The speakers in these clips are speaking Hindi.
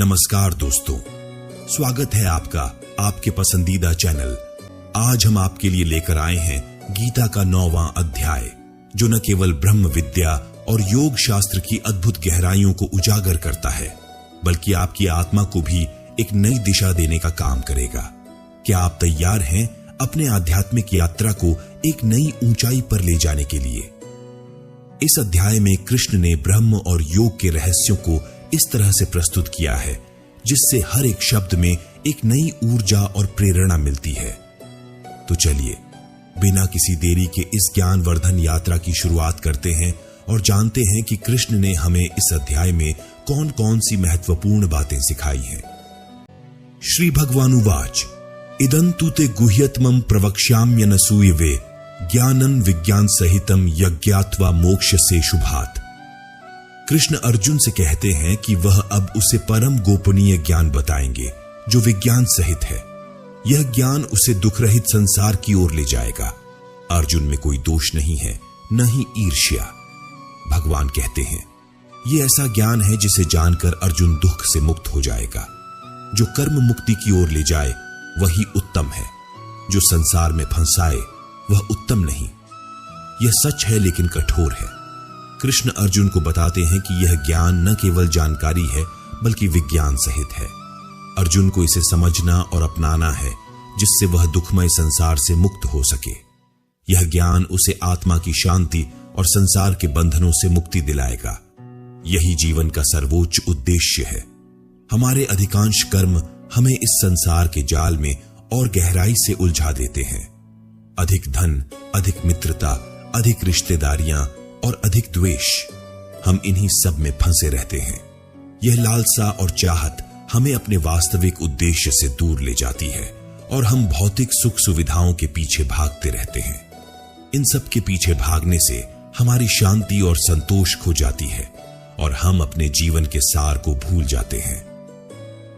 नमस्कार दोस्तों, स्वागत है आपका आपके पसंदीदा चैनल। आज हम आपके लिए लेकर आए हैं गीता का 9वां अध्याय, जो न केवल ब्रह्म विद्या और योग शास्त्र की अद्भुत गहराइयों को उजागर करता है, बल्कि आपकी आत्मा को भी एक नई दिशा देने का काम करेगा। क्या आप तैयार हैं अपने आध्यात्मिक यात्रा को एक नई ऊंचाई पर ले जाने के लिए? इस अध्याय में कृष्ण ने ब्रह्म और योग के रहस्यों को इस तरह से प्रस्तुत किया है जिससे हर एक शब्द में एक नई ऊर्जा और प्रेरणा मिलती है। तो चलिए बिना किसी देरी के इस ज्ञानवर्धन यात्रा की शुरुआत करते हैं और जानते हैं कि कृष्ण ने हमें इस अध्याय में कौन कौन सी महत्वपूर्ण बातें सिखाई हैं। श्री भगवानुवाच इदंतु ते गुह्यतमं प्रवक्ष्याम्यनसूयवे ज्ञानं विज्ञान सहितम यज्ञात्वा मोक्ष से शुभात। कृष्ण अर्जुन से कहते हैं कि वह अब उसे परम गोपनीय ज्ञान बताएंगे जो विज्ञान सहित है। यह ज्ञान उसे दुख रहित संसार की ओर ले जाएगा। अर्जुन में कोई दोष नहीं है, न ही ईर्ष्या। भगवान कहते हैं यह ऐसा ज्ञान है जिसे जानकर अर्जुन दुख से मुक्त हो जाएगा। जो कर्म मुक्ति की ओर ले जाए वही उत्तम है, जो संसार में फंसाए वह उत्तम नहीं। यह सच है लेकिन कठोर है। कृष्ण अर्जुन को बताते हैं कि यह ज्ञान न केवल जानकारी है बल्कि विज्ञान सहित है। अर्जुन को इसे समझना और अपनाना है जिससे वह दुखमय संसार से मुक्त हो सके। यह ज्ञान उसे आत्मा की शांति और संसार के बंधनों से मुक्ति दिलाएगा। यही जीवन का सर्वोच्च उद्देश्य है। हमारे अधिकांश कर्म हमें इस संसार के जाल में और गहराई से उलझा देते हैं। अधिक धन, अधिक मित्रता, अधिक रिश्तेदारियां और अधिक द्वेष, हम इन्हीं सब में फंसे रहते हैं। यह लालसा और चाहत हमें अपने वास्तविक उद्देश्य से दूर ले जाती है और हम भौतिक सुख सुविधाओं के पीछे भागते रहते हैं। इन सब के पीछे भागने से हमारी शांति और संतोष खो जाती है और हम अपने जीवन के सार को भूल जाते हैं।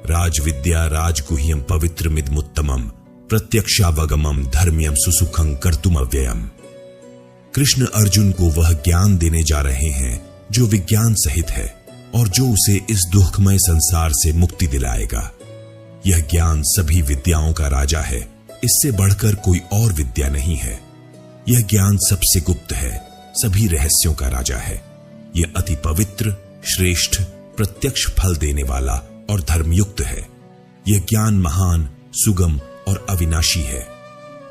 राजविद्या राजगुह्यम पवित्रमिदमुत्तमम प्रत्यक्षावगमम धर्म्यम सुसुखं कर्तुमव्ययम्। कृष्ण अर्जुन को वह ज्ञान देने जा रहे हैं जो विज्ञान सहित है और जो उसे इस दुखमय संसार से मुक्ति दिलाएगा। यह ज्ञान सभी विद्याओं का राजा है, इससे बढ़कर कोई और विद्या नहीं है। यह ज्ञान सबसे गुप्त है, सभी रहस्यों का राजा है। यह अति पवित्र, श्रेष्ठ, प्रत्यक्ष फल देने वाला और धर्मयुक्त है। यह ज्ञान महान, सुगम और अविनाशी है।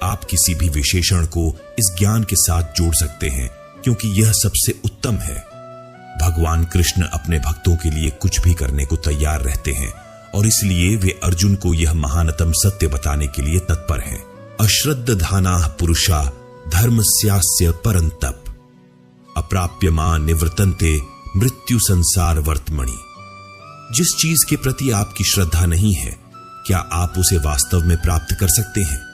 आप किसी भी विशेषण को इस ज्ञान के साथ जोड़ सकते हैं क्योंकि यह सबसे उत्तम है। भगवान कृष्ण अपने भक्तों के लिए कुछ भी करने को तैयार रहते हैं और इसलिए वे अर्जुन को यह महानतम सत्य बताने के लिए तत्पर हैं। अश्रद्धानाः पुरुषा धर्मस्यास्य परंतप अप्राप्यमान निवर्तन्ते मृत्यु संसार वर्तमणि। जिस चीज के प्रति आपकी श्रद्धा नहीं है, क्या आप उसे वास्तव में प्राप्त कर सकते हैं?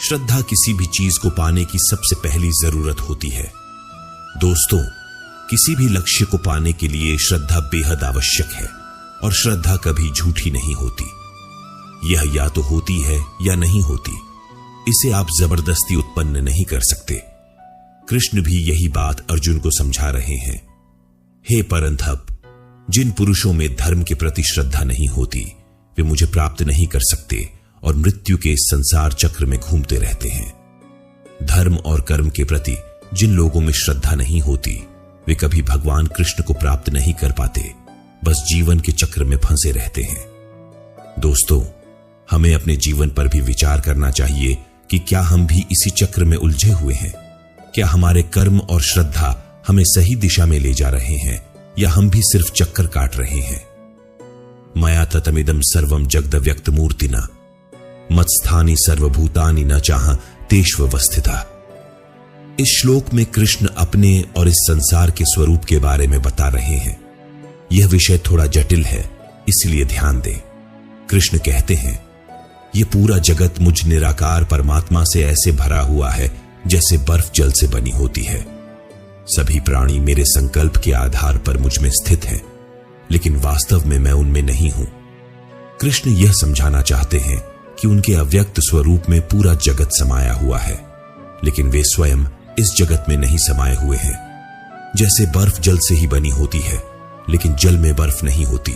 श्रद्धा किसी भी चीज को पाने की सबसे पहली जरूरत होती है। दोस्तों, किसी भी लक्ष्य को पाने के लिए श्रद्धा बेहद आवश्यक है और श्रद्धा कभी झूठी नहीं होती। यह या तो होती है या नहीं होती। इसे आप जबरदस्ती उत्पन्न नहीं कर सकते। कृष्ण भी यही बात अर्जुन को समझा रहे हैं। हे परंतप, जिन पुरुषों में धर्म के प्रति श्रद्धा नहीं होती वे मुझे प्राप्त नहीं कर सकते और मृत्यु के इस संसार चक्र में घूमते रहते हैं। धर्म और कर्म के प्रति जिन लोगों में श्रद्धा नहीं होती वे कभी भगवान कृष्ण को प्राप्त नहीं कर पाते, बस जीवन के चक्र में फंसे रहते हैं। दोस्तों, हमें अपने जीवन पर भी विचार करना चाहिए कि क्या हम भी इसी चक्र में उलझे हुए हैं। क्या हमारे कर्म और श्रद्धा हमें सही दिशा में ले जा रहे हैं या हम भी सिर्फ चक्कर काट रहे हैं? मया ततमिदं सर्वं जगद व्यक्त मूर्तिना मत्स्थानी सर्वभूतानि न चाह तेष्वस्थिता। इस श्लोक में कृष्ण अपने और इस संसार के स्वरूप के बारे में बता रहे हैं। यह विषय थोड़ा जटिल है, इसलिए ध्यान दें। कृष्ण कहते हैं यह पूरा जगत मुझ निराकार परमात्मा से ऐसे भरा हुआ है जैसे बर्फ जल से बनी होती है। सभी प्राणी मेरे संकल्प के आधार पर मुझ में स्थित हैं, लेकिन वास्तव में मैं उनमें नहीं हूं। कृष्ण यह समझाना चाहते हैं कि उनके अव्यक्त स्वरूप में पूरा जगत समाया हुआ है, लेकिन वे स्वयं इस जगत में नहीं समाये हुए हैं। जैसे बर्फ जल से ही बनी होती है, लेकिन जल में बर्फ नहीं होती,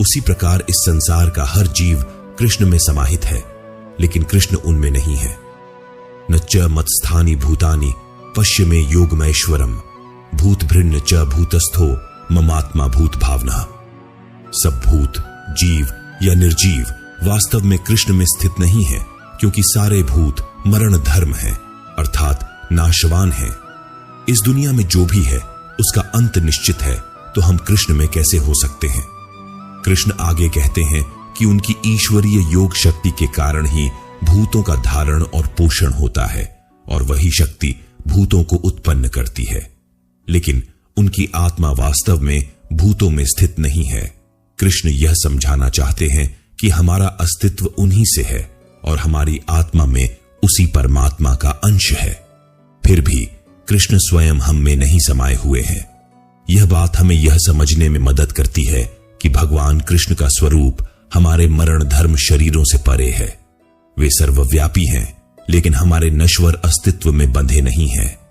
उसी प्रकार इस संसार का हर जीव कृष्ण में समाहित है, लेकिन कृष्ण उनमें नहीं है। न च मत्स्थानि भूतानि पश्य में योगमैश्वरम भूतभृन्न च भूतस्थो ममात्मा भूत भावना। सब भूत, जीव या निर्जीव वास्तव में कृष्ण में स्थित नहीं है, क्योंकि सारे भूत मरण धर्म हैं, अर्थात नाशवान हैं। इस दुनिया में जो भी है उसका अंत निश्चित है, तो हम कृष्ण में कैसे हो सकते हैं? कृष्ण आगे कहते हैं कि उनकी ईश्वरीय योग शक्ति के कारण ही भूतों का धारण और पोषण होता है, और वही शक्ति भूतों को उत्पन्न करती है। लेकिन उनकी आत्मा वास्तव में भूतों में स्थित नहीं है। कृष्ण यह समझाना चाहते हैं कि हमारा अस्तित्व उन्हीं से है और हमारी आत्मा में उसी परमात्मा का अंश है। फिर भी कृष्ण स्वयं हम में नहीं समाये हुए हैं। यह बात हमें यह समझने में मदद करती है कि भगवान कृष्ण का स्वरूप हमारे मरण धर्म शरीरों से परे है। वे सर्वव्यापी हैं, लेकिन हमारे नश्वर अस्तित्व में बंधे नहीं हैं।